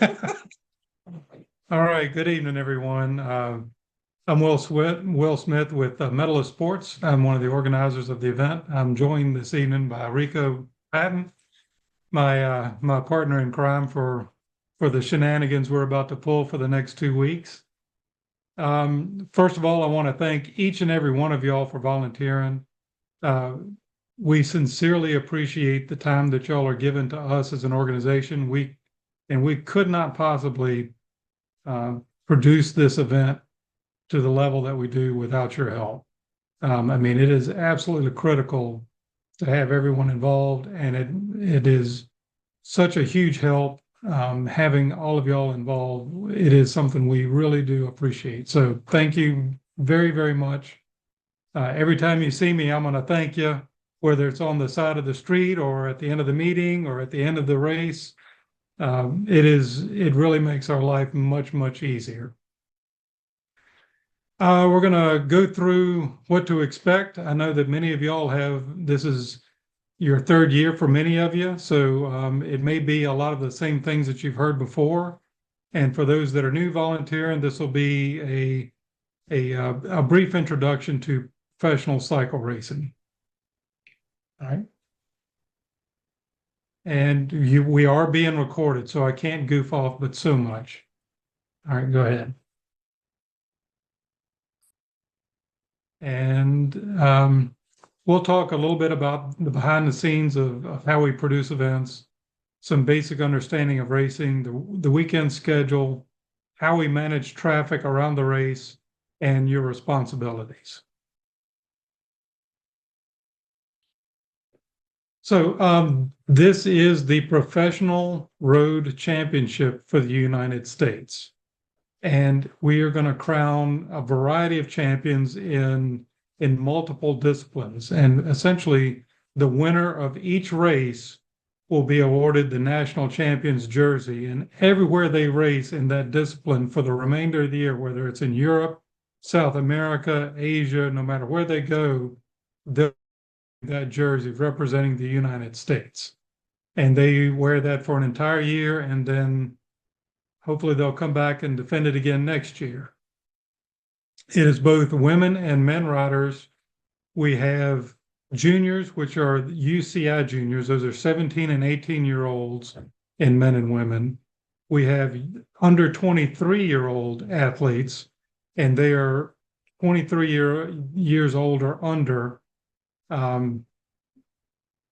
All right, good evening, everyone. I'm Will Smith with Medalist Sports. I'm one of the organizers of the event. I'm joined this evening by Rico Patton, my partner in crime for the shenanigans we're about to pull for the next 2 weeks. First of all, I want to thank each and every one of y'all for volunteering. We sincerely appreciate the time that y'all are giving to us as an organization. We could not possibly produce this event to the level that we do without your help. I mean, it is absolutely critical to have everyone involved, and it is such a huge help having all of y'all involved. It is something we really do appreciate. So thank you very, very much. Every time you see me, I'm going to thank you, whether it's on the side of the street or at the end of the meeting or at the end of the race. It really makes our life much, much easier. We're going to go through what to expect. I know that many of y'all this is your third year for many of you, so it may be a lot of the same things that you've heard before. And for those that are new volunteering, this will be a brief introduction to professional cycle racing. All right. And we are being recorded, so I can't goof off but so much. All right, go ahead. And we'll talk a little bit about the behind the scenes of how we produce events, some basic understanding of racing, the weekend schedule, how we manage traffic around the race, and your responsibilities. So this is the Professional Road Championship for the United States. And we are going to crown a variety of champions in multiple disciplines. And essentially, the winner of each race will be awarded the national champion's jersey. And everywhere they race in that discipline for the remainder of the year, whether it's in Europe, South America, Asia, no matter where they go, they'll that jersey representing the United States. And they wear that for an entire year, and then hopefully they'll come back and defend it again next year. It is both women and men riders. We have juniors, which are UCI juniors. Those are 17 and 18-year-olds in men and women. We have under 23-year-old athletes, and they are 23 years old or under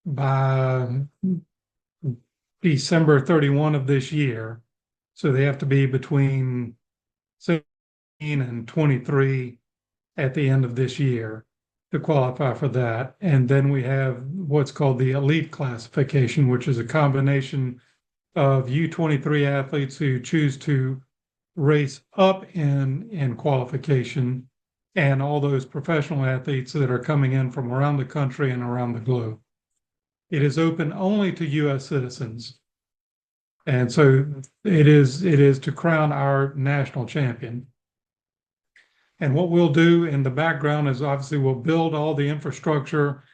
by December 31 of this year. So they have to be between 17 and 23 at the end of this year to qualify for that. And then we have what's called the elite classification, which is a combination of U23 athletes who choose to race up in qualification, and all those professional athletes that are coming in from around the country and around the globe. It is open only to U.S. citizens. And so it is to crown our national champion. And what we'll do in the background is obviously we'll build all the infrastructure,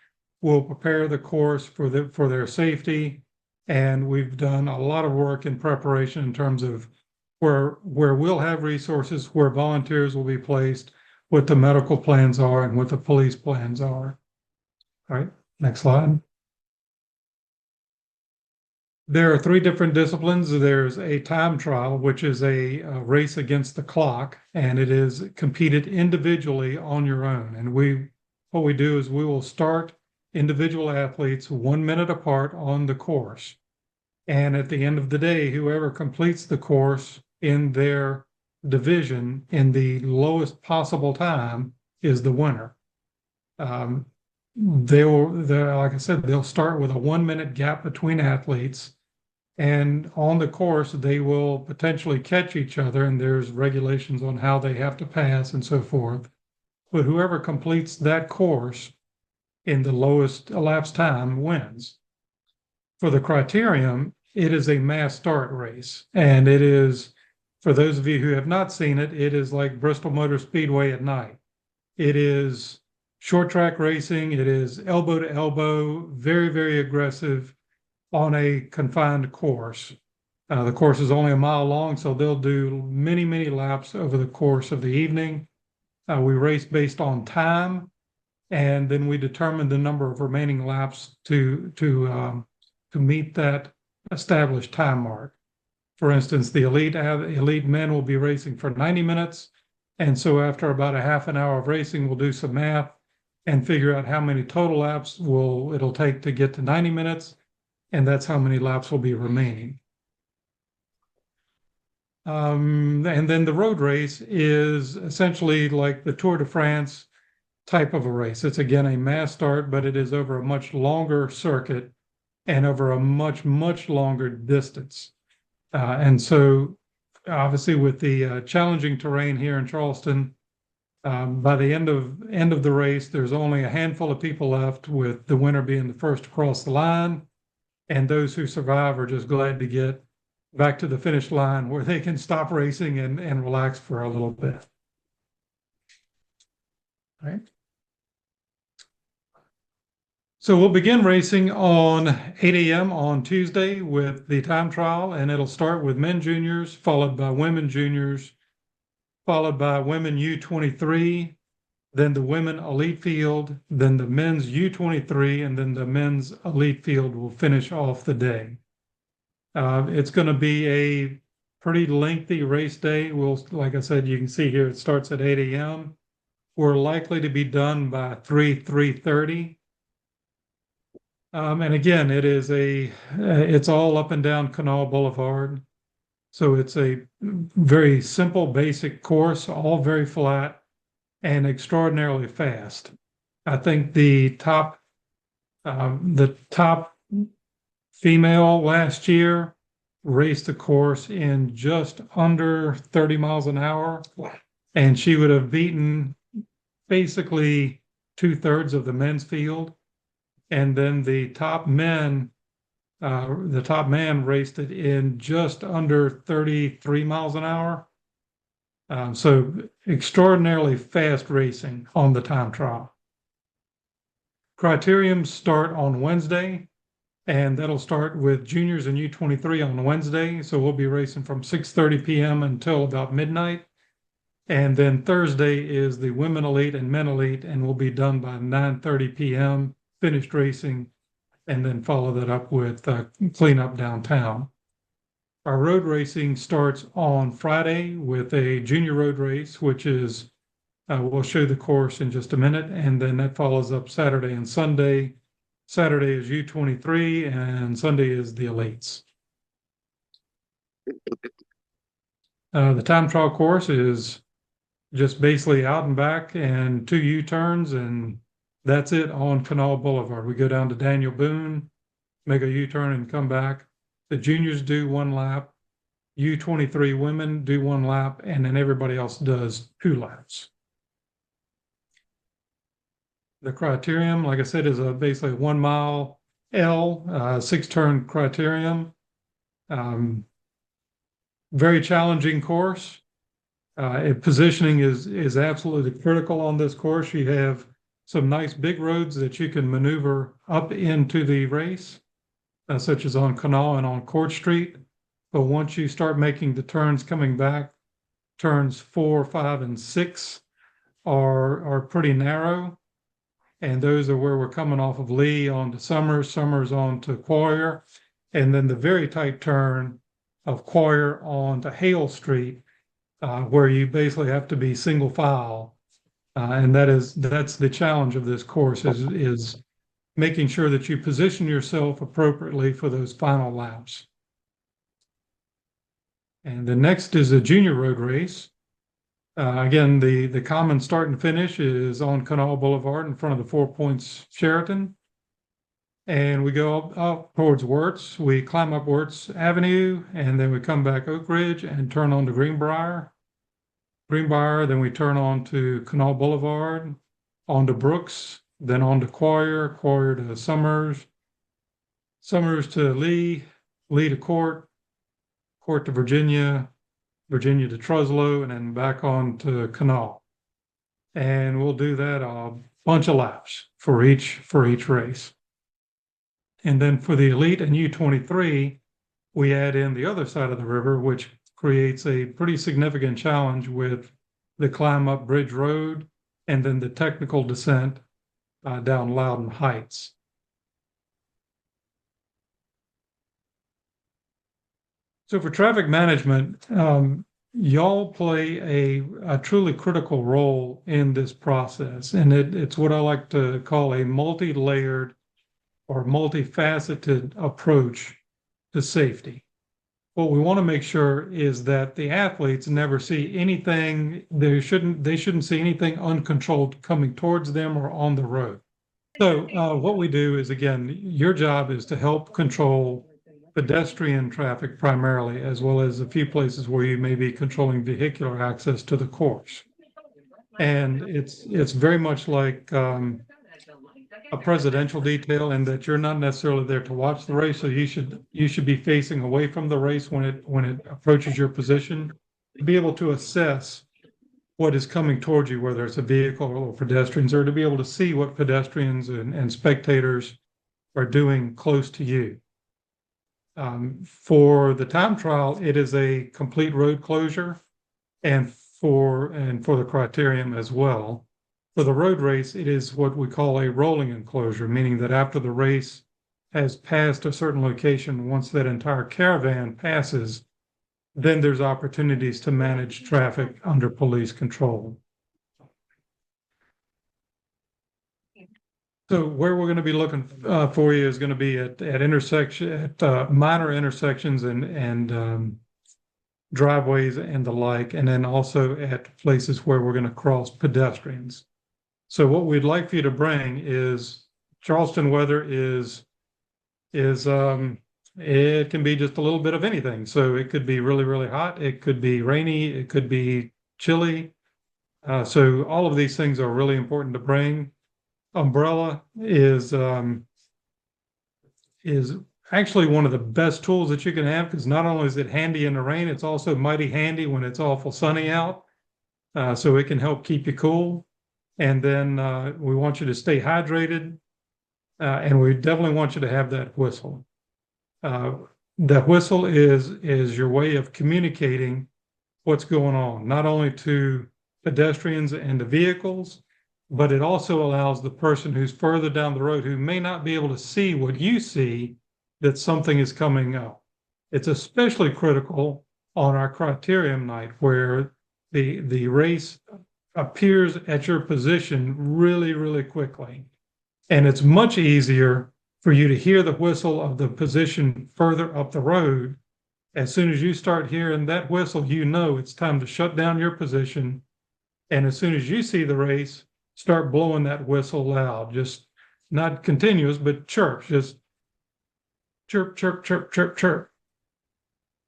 we'll prepare the course for their safety, and we've done a lot of work in preparation in terms of where we'll have resources, where volunteers will be placed, what the medical plans are, and what the police plans are. All right, next slide. There are 3 different disciplines. There's a time trial, which is a race against the clock, and it is competed individually on your own. And what we do is we will start individual athletes 1 minute apart on the course. And at the end of the day, whoever completes the course in their division in the lowest possible time is the winner. Like I said, they'll start with a 1 minute gap between athletes, and on the course they will potentially catch each other, and there's regulations on how they have to pass and so forth. But whoever completes that course in the lowest elapsed time wins. For the criterium, it is a mass start race, and it is, for those of you who have not seen it, it is like Bristol Motor Speedway at night. It is short track racing. It is elbow to elbow, very, very aggressive on a confined course. The course is only a mile long, so they'll do many, many laps over the course of the evening. We race based on time, and then we determine the number of remaining laps to meet that established time mark. For instance, the elite men will be racing for 90 minutes. And so after about a half an hour of racing, we'll do some math and figure out how many total laps it'll take to get to 90 minutes. And that's how many laps will be remaining. And then the road race is essentially like the Tour de France type of a race. It's again a mass start, but it is over a much longer circuit and over a much, much longer distance. And so obviously with the challenging terrain here in Charleston, by the end of the race, there's only a handful of people left, with the winner being the first to cross the line. And those who survive are just glad to get back to the finish line where they can stop racing and relax for a little bit. All right. So we'll begin racing on 8 a.m. on Tuesday with the time trial, and it'll start with men juniors, followed by women juniors, followed by women U23, then the women elite field, then the men's U23, and then the men's elite field will finish off the day. It's going to be a pretty lengthy race day. Like I said, you can see here, it starts at 8 a.m. We're likely to be done by 3:30. And again, it's all up and down Canal Boulevard. So it's a very simple, basic course, all very flat and extraordinarily fast. I think the top female last year raced the course in just under 30 miles an hour, and she would have beaten basically 2/3 of the men's field. And then the top man raced it in just under 33 miles an hour. So extraordinarily fast racing on the time trial. Criteriums start on Wednesday, and that'll start with juniors and U23 on Wednesday. So we'll be racing from 6:30 p.m. until about midnight. And then Thursday is the women elite and men elite, and we'll be done by 9:30 p.m., finished racing, and then follow that up with cleanup downtown. Our road racing starts on Friday with a junior road race, which is, we'll show the course in just a minute, and then that follows up Saturday and Sunday. Saturday is U23, and Sunday is the elites. The time trial course is just basically out and back and 2 U-turns, and that's it on Canal Boulevard. We go down to Daniel Boone, make a U-turn and come back. The juniors do 1 lap, U23 women do 1 lap, and then everybody else does 2 laps. The criterium, like I said, is basically a 1 mile L, 6-turn criterium. Very challenging course. Positioning is absolutely critical on this course. You have some nice big roads that you can maneuver up into the race, such as on Canal and on Court Street. But once you start making the turns coming back, turns 4, 5, and 6 are pretty narrow. And those are where we're coming off of Lee onto Summers, Summers onto Quoyer, and then the very tight turn of Quoyer onto Hale Street, where you basically have to be single file. And that's the challenge of this course is making sure that you position yourself appropriately for those final laps. And the next is a junior road race. Again, the common start and finish is on Canal Boulevard in front of the 4 Points Sheraton. And we go up towards Wirtz. We climb up Wirtz Avenue, and then we come back Oak Ridge and turn on to Greenbrier. Greenbrier, then we turn on to Canal Boulevard, on to Brooks, then on to Quoyer, Quoyer to Summers, Summers to Lee, Lee to Court, Court to Virginia, Virginia to Truslow, and then back on to Canal. And we'll do that a bunch of laps for each race. And then for the elite and U23, we add in the other side of the river, which creates a pretty significant challenge with the climb up Bridge Road and then the technical descent down Loudon Heights. So for traffic management, y'all play a truly critical role in this process. And it's what I like to call a multi-layered or multifaceted approach to safety. What we want to make sure is that the athletes never see anything, they shouldn't see anything uncontrolled coming towards them or on the road. So what we do is, again, your job is to help control pedestrian traffic primarily, as well as a few places where you may be controlling vehicular access to the course. And it's very much like a presidential detail in that you're not necessarily there to watch the race, so you should be facing away from the race when it approaches your position, to be able to assess what is coming towards you, whether it's a vehicle or pedestrians, or to be able to see what pedestrians and spectators are doing close to you. For the time trial, it is a complete road closure, and for the criterium as well. For the road race, it is what we call a rolling enclosure, meaning that after the race has passed a certain location, once that entire caravan passes, then there's opportunities to manage traffic under police control. So where we're going to be looking for you is going to be at minor intersections and driveways and the like, and then also at places where we're going to cross pedestrians. So what we'd like for you to bring is Charleston weather is it can be just a little bit of anything. So it could be really, really hot. It could be rainy. It could be chilly. So all of these things are really important to bring. Umbrella is actually one of the best tools that you can have, because not only is it handy in the rain, it's also mighty handy when it's awful sunny out. So it can help keep you cool. And then we want you to stay hydrated, and we definitely want you to have that whistle. That whistle is your way of communicating what's going on, not only to pedestrians and the vehicles, but it also allows the person who's further down the road, who may not be able to see what you see, that something is coming up. It's especially critical on our criterium night, where the race appears at your position really, really quickly. And it's much easier for you to hear the whistle of the position further up the road. As soon as you start hearing that whistle, you know it's time to shut down your position. And as soon as you see the race, start blowing that whistle loud, just not continuous, but chirps, just chirp, chirp, chirp, chirp, chirp.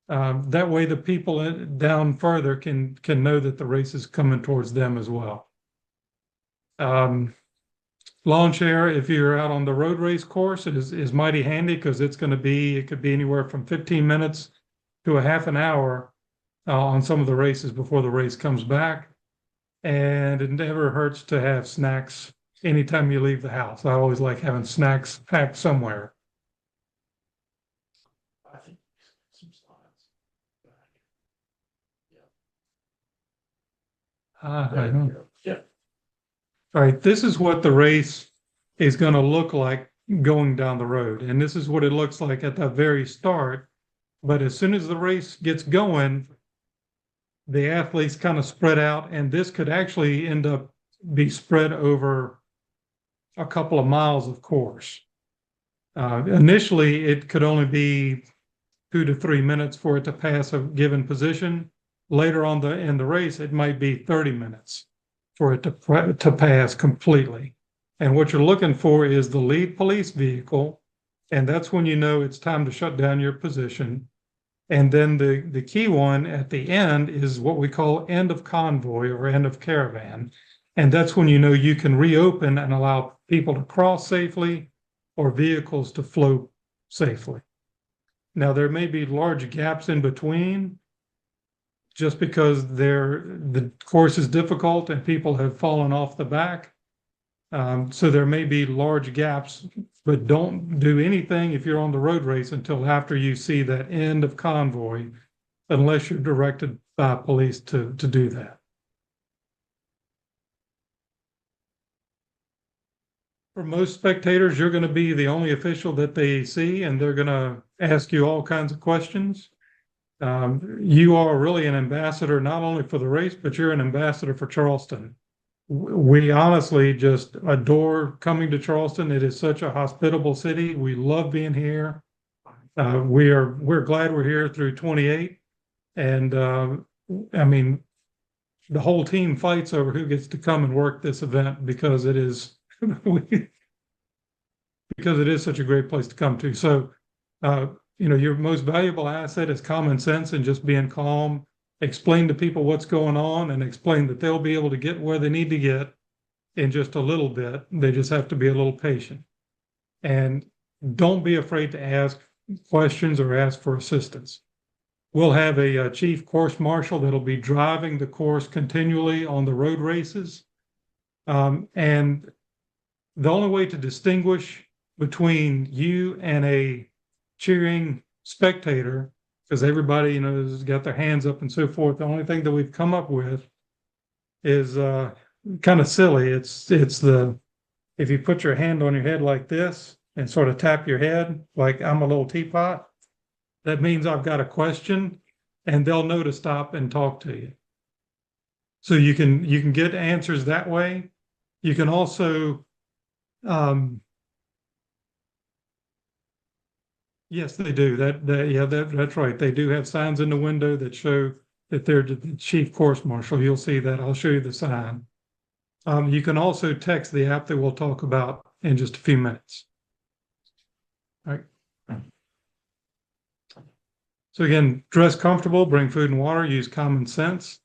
That way the people down further can know that the race is coming towards them as well. Lawn chair, if you're out on the road race course, is mighty handy, because it could be anywhere from 15 minutes to a half an hour on some of the races before the race comes back. And it never hurts to have snacks anytime you leave the house. I always like having snacks packed somewhere. I think some slides back. I don't. Yeah. All right, this is what the race is going to look like going down the road. And this is what it looks like at the very start. But as soon as the race gets going, the athletes kind of spread out, and this could actually end up be spread over a couple of miles of course. Initially, it could only be 2 to 3 minutes for it to pass a given position. Later on in the race, it might be 30 minutes for it to pass completely. And what you're looking for is the lead police vehicle, and that's when you know it's time to shut down your position. And then the key one at the end is what we call end of convoy or end of caravan. And that's when you know you can reopen and allow people to cross safely or vehicles to flow safely. Now, there may be large gaps in between, just because the course is difficult and people have fallen off the back. So there may be large gaps, but don't do anything if you're on the road race until after you see that end of convoy, unless you're directed by police to do that. For most spectators, you're going to be the only official that they see, and they're going to ask you all kinds of questions. You are really an ambassador, not only for the race, but you're an ambassador for Charleston. We honestly just adore coming to Charleston. It is such a hospitable city. We love being here. We're glad we're here through 28. And I mean, the whole team fights over who gets to come and work this event because it is because it is such a great place to come to. So your most valuable asset is common sense and just being calm. Explain to people what's going on and explain that they'll be able to get where they need to get in just a little bit. They just have to be a little patient. And don't be afraid to ask questions or ask for assistance. We'll have a chief course marshal that'll be driving the course continually on the road races. And the only way to distinguish between you and a cheering spectator, because everybody, has got their hands up and so forth. The only thing that we've come up with is kind of silly. It's if you put your hand on your head like this and sort of tap your head like I'm a little teapot, that means I've got a question, and they'll know to stop and talk to you. So you can get answers that way. You can also yes, they do. That's right. They do have signs in the window that show that they're the chief course marshal. You'll see that. I'll show you the sign. You can also text the app that we'll talk about in just a few minutes. All right. So again, dress comfortable, bring food and water, use common sense.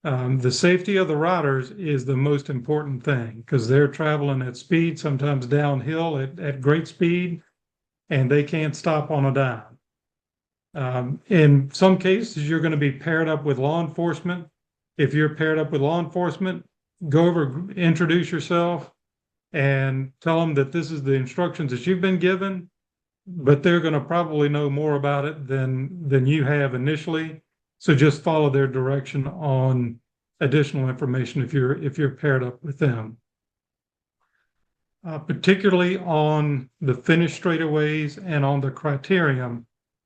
The safety of the riders is the most important thing because they're traveling at speed, sometimes downhill at great speed, and they can't stop on a dime. In some cases, you're going to be paired up with law enforcement. If you're paired up with law enforcement, go over, introduce yourself, and tell them that this is the instructions that you've been given, but they're going to probably know more about it than you have initially. So just follow their direction on additional information if you're paired up with them. Particularly on the finish straightaways and on the criterium,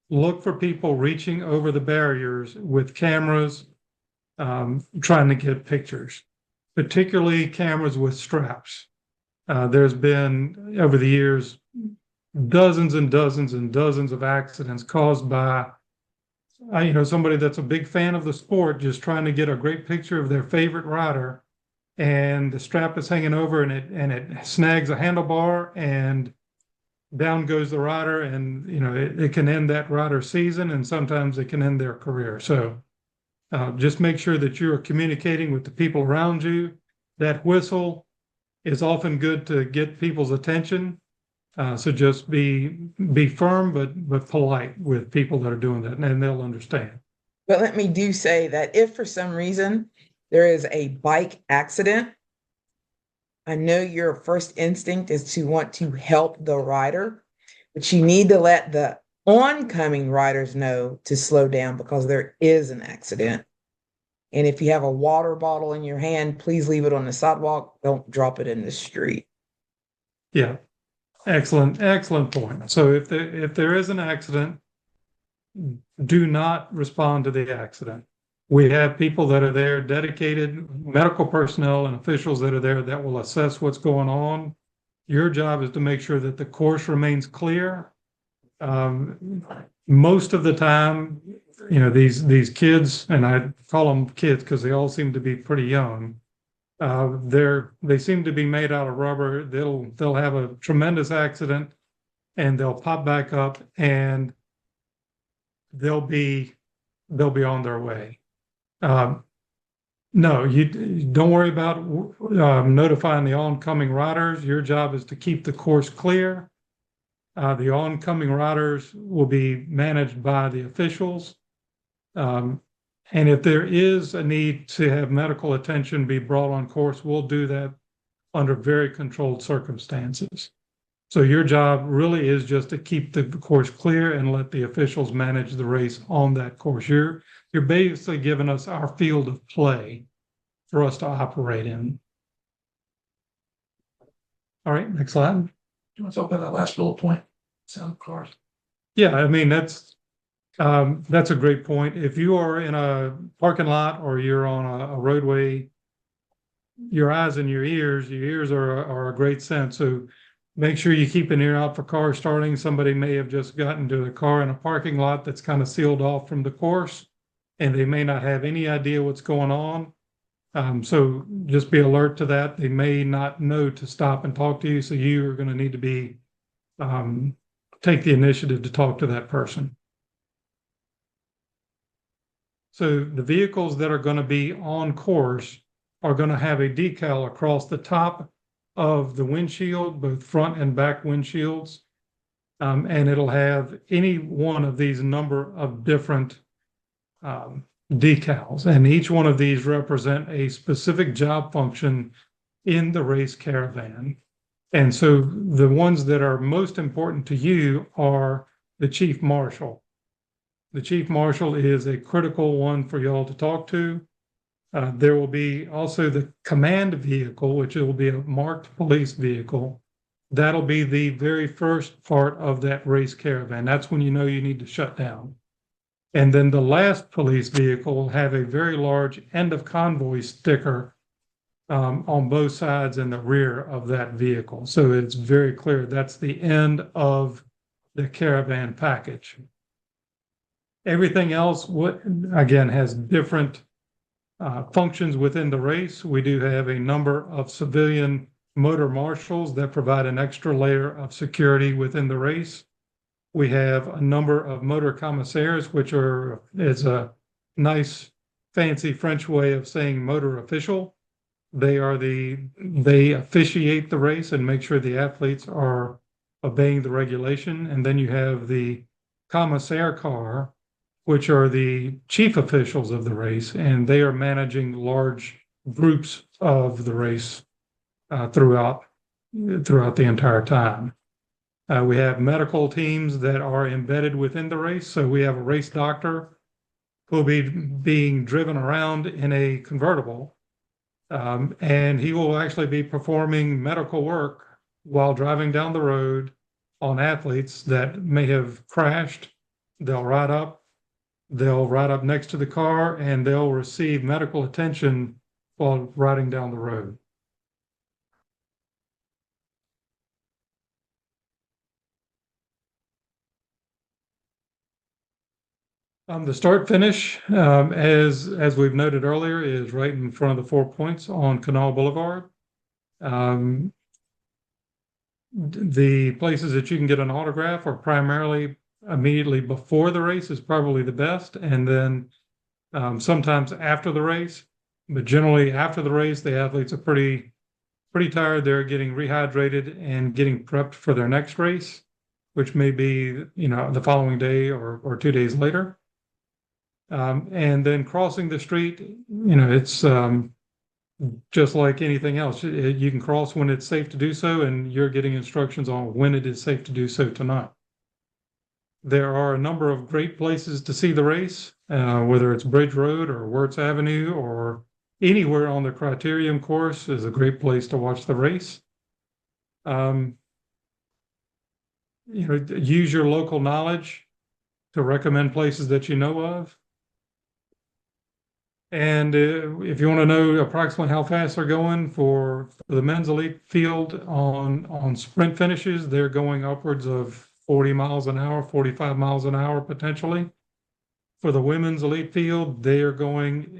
look for people reaching over the barriers with cameras, trying to get pictures, particularly cameras with straps. There's been, over the years, dozens and dozens and dozens of accidents caused by somebody that's a big fan of the sport just trying to get a great picture of their favorite rider, and the strap is hanging over and it snags a handlebar and down goes the rider, and it can end that rider's season, and sometimes it can end their career. So just make sure that you are communicating with the people around you. That whistle is often good to get people's attention. So just be firm but polite with people that are doing that, and they'll understand. But let me do say that if for some reason there is a bike accident, I know your first instinct is to want to help the rider, but you need to let the oncoming riders know to slow down because there is an accident. And if you have a water bottle in your hand, please leave it on the sidewalk. Don't drop it in the street. Yeah. Excellent point. So if there is an accident, do not respond to the accident. We have people that are there, dedicated medical personnel and officials that are there that will assess what's going on. Your job is to make sure that the course remains clear. Most of the time, these kids, and I call them kids because they all seem to be pretty young. They seem to be made out of rubber. They'll have a tremendous accident and they'll pop back up and they'll be on their way. No, you don't worry about notifying the oncoming riders. Your job is to keep the course clear. The oncoming riders will be managed by the officials. And if there is a need to have medical attention be brought on course, we'll do that under very controlled circumstances. So your job really is just to keep the course clear and let the officials manage the race on that course. You're basically giving us our field of play for us to operate in. All right, next slide. You want to talk about that last bullet point? Sound cars. Yeah, I mean, that's a great point. If you are in a parking lot or you're on a roadway, your eyes and your ears are a great sense. So make sure you keep an ear out for cars starting. Somebody may have just gotten to the car in a parking lot that's kind of sealed off from the course, and they may not have any idea what's going on. So just be alert to that. They may not know to stop and talk to you. So you are going to need to be take the initiative to talk to that person. So the vehicles that are going to be on course are going to have a decal across the top of the windshield, both front and back windshields. And it'll have any one of these number of different decals. And each one of these represent a specific job function in the race caravan. And so the ones that are most important to you are the chief marshal. The chief marshal is a critical one for y'all to talk to. There will be also the command vehicle, which will be a marked police vehicle. That'll be the very first part of that race caravan. That's when you know you need to shut down. And then the last police vehicle will have a very large end of convoy sticker on both sides and the rear of that vehicle. So it's very clear that's the end of the caravan package. Everything else, again, has different functions within the race. We do have a number of civilian motor marshals that provide an extra layer of security within the race. We have a number of motor commissaires, which is a nice, fancy French way of saying motor official. They officiate the race and make sure the athletes are obeying the regulation. And then you have the commissaire car, which are the chief officials of the race, and they are managing large groups of the race throughout the entire time. We have medical teams that are embedded within the race. So we have a race doctor who will be being driven around in a convertible, and he will actually be performing medical work while driving down the road on athletes that may have crashed. They'll ride up next to the car, and they'll receive medical attention while riding down the road. The start finish, as we've noted earlier, is right in front of the 4 points on Canal Boulevard. The places that you can get an autograph are primarily immediately before the race is probably the best, and then sometimes after the race. But generally after the race, the athletes are pretty tired. They're getting rehydrated and getting prepped for their next race, which may be the following day or 2 days later. And then crossing the street, it's just like anything else. You can cross when it's safe to do so, and you're getting instructions on when it is safe to do so tonight. There are a number of great places to see the race, whether it's Bridge Road or Wirtz Avenue or anywhere on the Criterium course is a great place to watch the race. Use your local knowledge to recommend places that you know of. And if you want to know approximately how fast they're going for the men's elite field on sprint finishes, they're going upwards of 40 miles an hour, 45 miles an hour potentially. For the women's elite field, they are going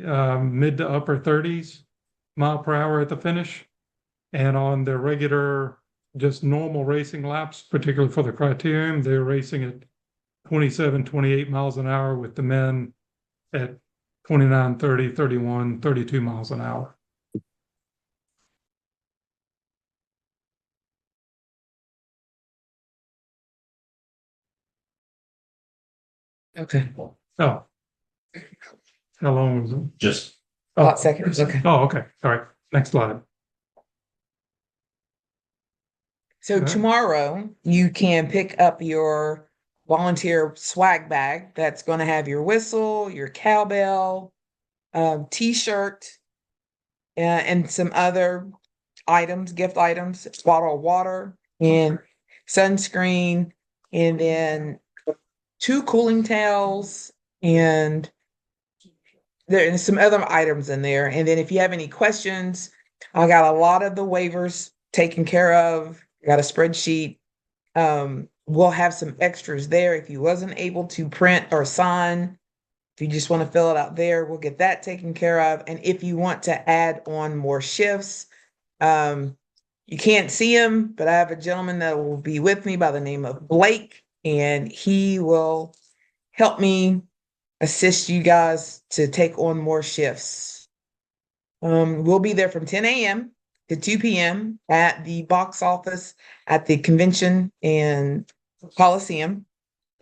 mid to upper 30s mile per hour at the finish. And on their regular, just normal racing laps, particularly for the Criterium, they're racing at 27, 28 miles an hour, with the men at 29, 30, 31, 32 miles an hour. Okay. Oh, how long was it? Just About seconds. Okay. Oh, okay. All right. Next slide. So Okay. tomorrow you can pick up your volunteer swag bag that's going to have your whistle, your cowbell, t-shirt, and some other items, gift items, bottle of water and sunscreen, and then two cooling towels, and there's some other items in there. And then if you have any questions, I got a lot of the waivers taken care of. I got a spreadsheet. We'll have some extras there if you wasn't able to print or sign. If you just want to fill it out there, we'll get that taken care of. And if you want to add on more shifts, you can't see him, but I have a gentleman that will be with me by the name of Blake, and he will help me assist you guys to take on more shifts. We'll be there from 10 a.m. to 2 p.m. at the box office at the convention and Coliseum.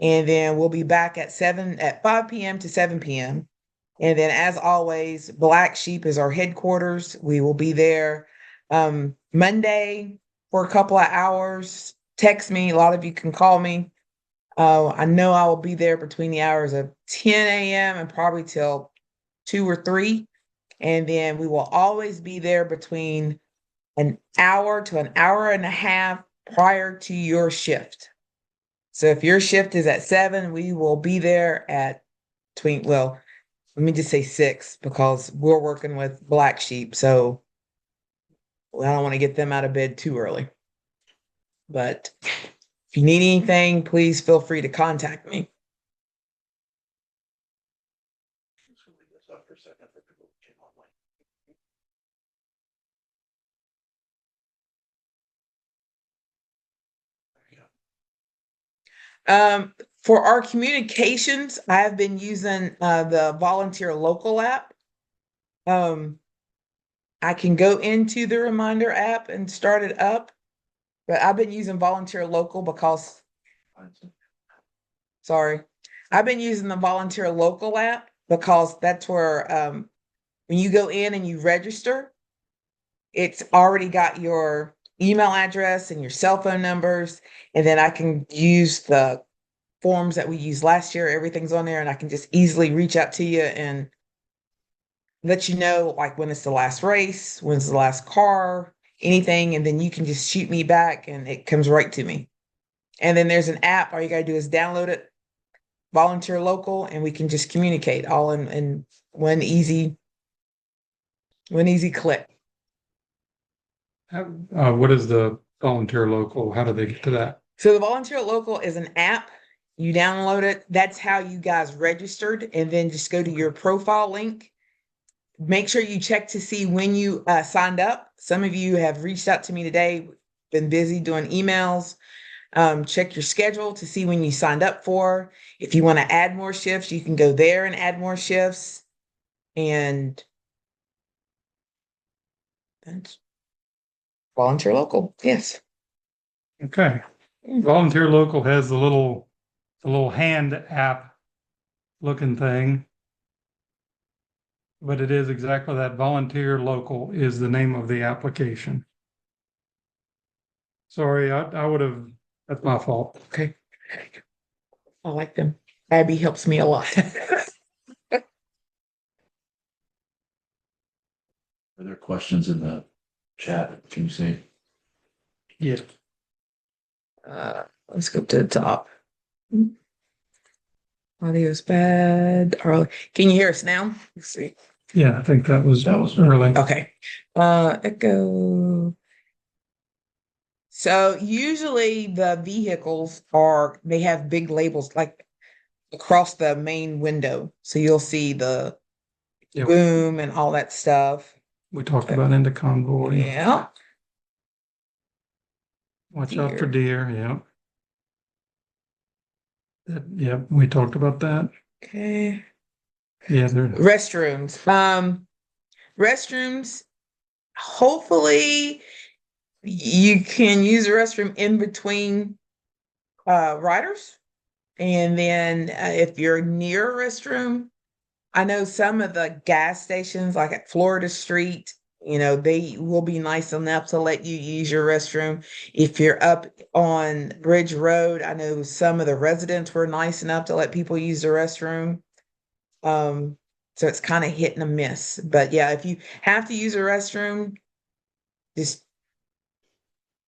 And then we'll be back at 5 p.m. to 7 p.m. And then, as always, Black Sheep is our headquarters. We will be there Monday for a couple of hours. Text me. A lot of you can call me. I know I will be there between the hours of 10 a.m. and probably till 2 or 3. And then we will always be there between an hour to an hour and a half prior to your shift. So if your shift is at 7, we will be there at let me just say 6, because we're working with Black Sheep. So I don't want to get them out of bed too early. But if you need anything, please feel free to contact me. For our communications, I have been using the Volunteer Local app. I can go into the Reminder app and start it up, but I've been using Volunteer Local because, I've been using the Volunteer Local app because that's where when you go in and you register, it's already got your email address and your cell phone numbers, and then I can use the forms that we used last year. Everything's on there, and I can just easily reach out to you and let you know, like, when it's the last race, when's the last car, anything, and then you can just shoot me back and it comes right to me. And then there's an app. All you gotta do is download it, Volunteer Local, and we can just communicate all in one easy click. What is the volunteer local? How do they get to that? So the Volunteer Local is an app. You download it. That's how you guys registered. And then just go to your profile link. Make sure you check to see when you signed up. Some of you have reached out to me today, been busy doing emails. Check your schedule to see when you signed up for. If you want to add more shifts, you can go there and add more shifts. And that's Volunteer Local. Yes. Okay. Volunteer Local has the little hand app looking thing. But it is exactly that. Volunteer Local is the name of the application. Sorry, I would have, that's my fault. Okay. I like them. Abby helps me a lot. Are there questions in the chat? Can you see? Yes. Let's go to the top. Audio's bad. Can you hear us now? Let's see. Yeah, I think that was early. Okay. Echo. So usually the vehicles they have big labels like across the main window. So you'll see the boom and all that stuff. We talked about into convoy. Yeah. Watch out for deer. Yeah. Yeah, we talked about that. Okay. Yeah, restrooms. Restrooms. Hopefully, you can use a restroom in between riders, and then if you're near a restroom, I know some of the gas stations, like at Florida Street They will be nice enough to let you use your restroom. If you're up on Bridge Road, I know some of the residents were nice enough to let people use the restroom. So it's kind of hit and a miss. But yeah, if you have to use a restroom, just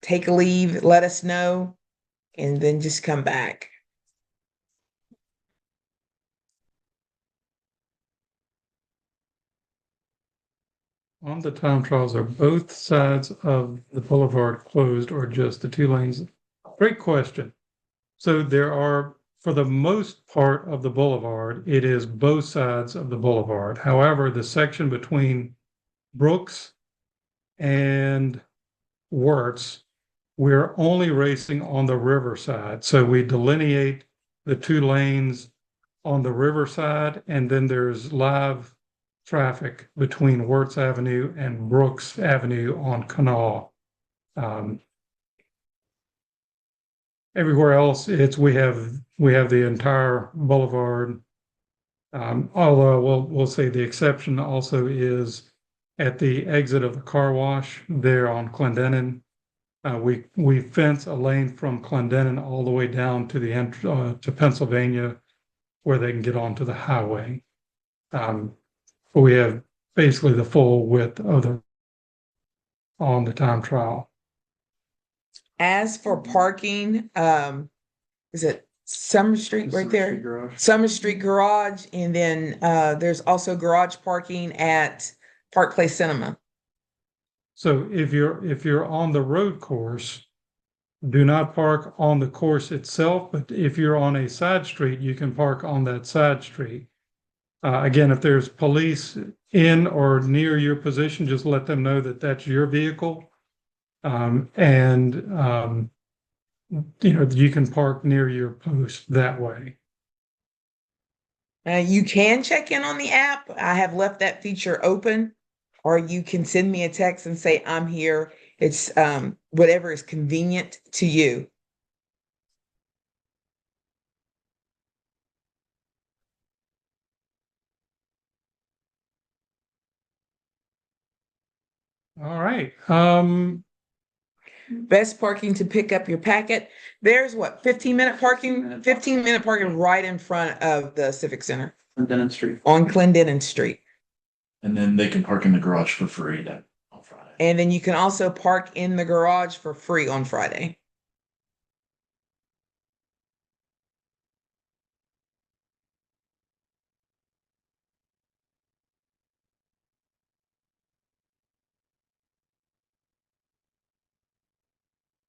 take a leave, let us know, and then just come back. On the time trials, are both sides of the boulevard closed or just the two lanes? Great question. So there are, for the most part of the boulevard, it is both sides of the boulevard. However, the section between Brooks and Wirtz, we're only racing on the river side. So we delineate the two lanes on the river side, and then there's live traffic between Wirtz Avenue and Brooks Avenue on Canal. Everywhere else, we have the entire boulevard. Although we'll say the exception also is at the exit of the car wash there on Clendenin. We fence a lane from Clendenin all the way down to the to Pennsylvania, where they can get onto the highway. We have basically the full width of on the time trial. As for parking, is it Summer Street right there? Summer Street Garage, and then there's also garage parking at Park Place Cinema. So if you're on the road course, do not park on the course itself, but if you're on a side street, you can park on that side street. Again, if there's police in or near your position, just let them know that that's your vehicle. You can park near your post that way. You can check in on the app. I have left that feature open, or you can send me a text and say, I'm here. It's whatever is convenient to you. All right. Best parking to pick up your packet. There's what, 15-minute parking? 15-minute parking right in front of the Civic Center. Clendenin Street. On Clendenin Street. And then they can park in the garage for free then on Friday. And then you can also park in the garage for free on Friday.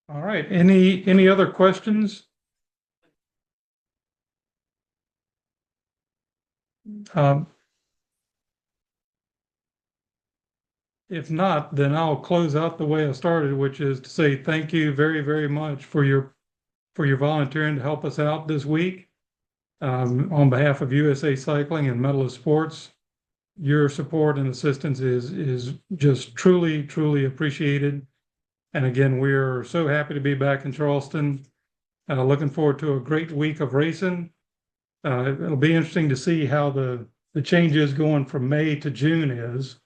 All right. Any other questions? If not, then I'll close out the way I started, which is to say thank you very, very much for your volunteering to help us out this week. On behalf of USA Cycling and Medalist Sports, your support and assistance is just truly, truly appreciated. And again, we're so happy to be back in Charleston. Looking forward to a great week of racing. It'll be interesting to see how the changes going from May to June is.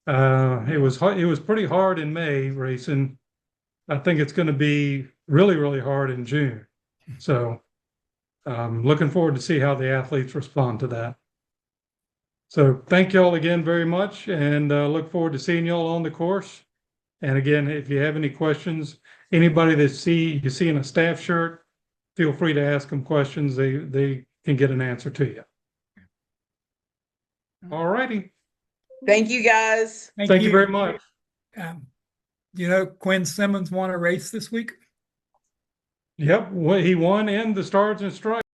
It was pretty hard in May racing. I think it's going to be really, really hard in June. So looking forward to see how the athletes respond to that. So thank you all again very much, and look forward to seeing you all on the course. And again, if you have any questions, anybody that you see in a staff shirt, feel free to ask them questions. They can get an answer to you. All righty. Thank you, guys. Thank you very much. Quinn Simmons won a race this week? Yep, he won in the Stars and Stripes.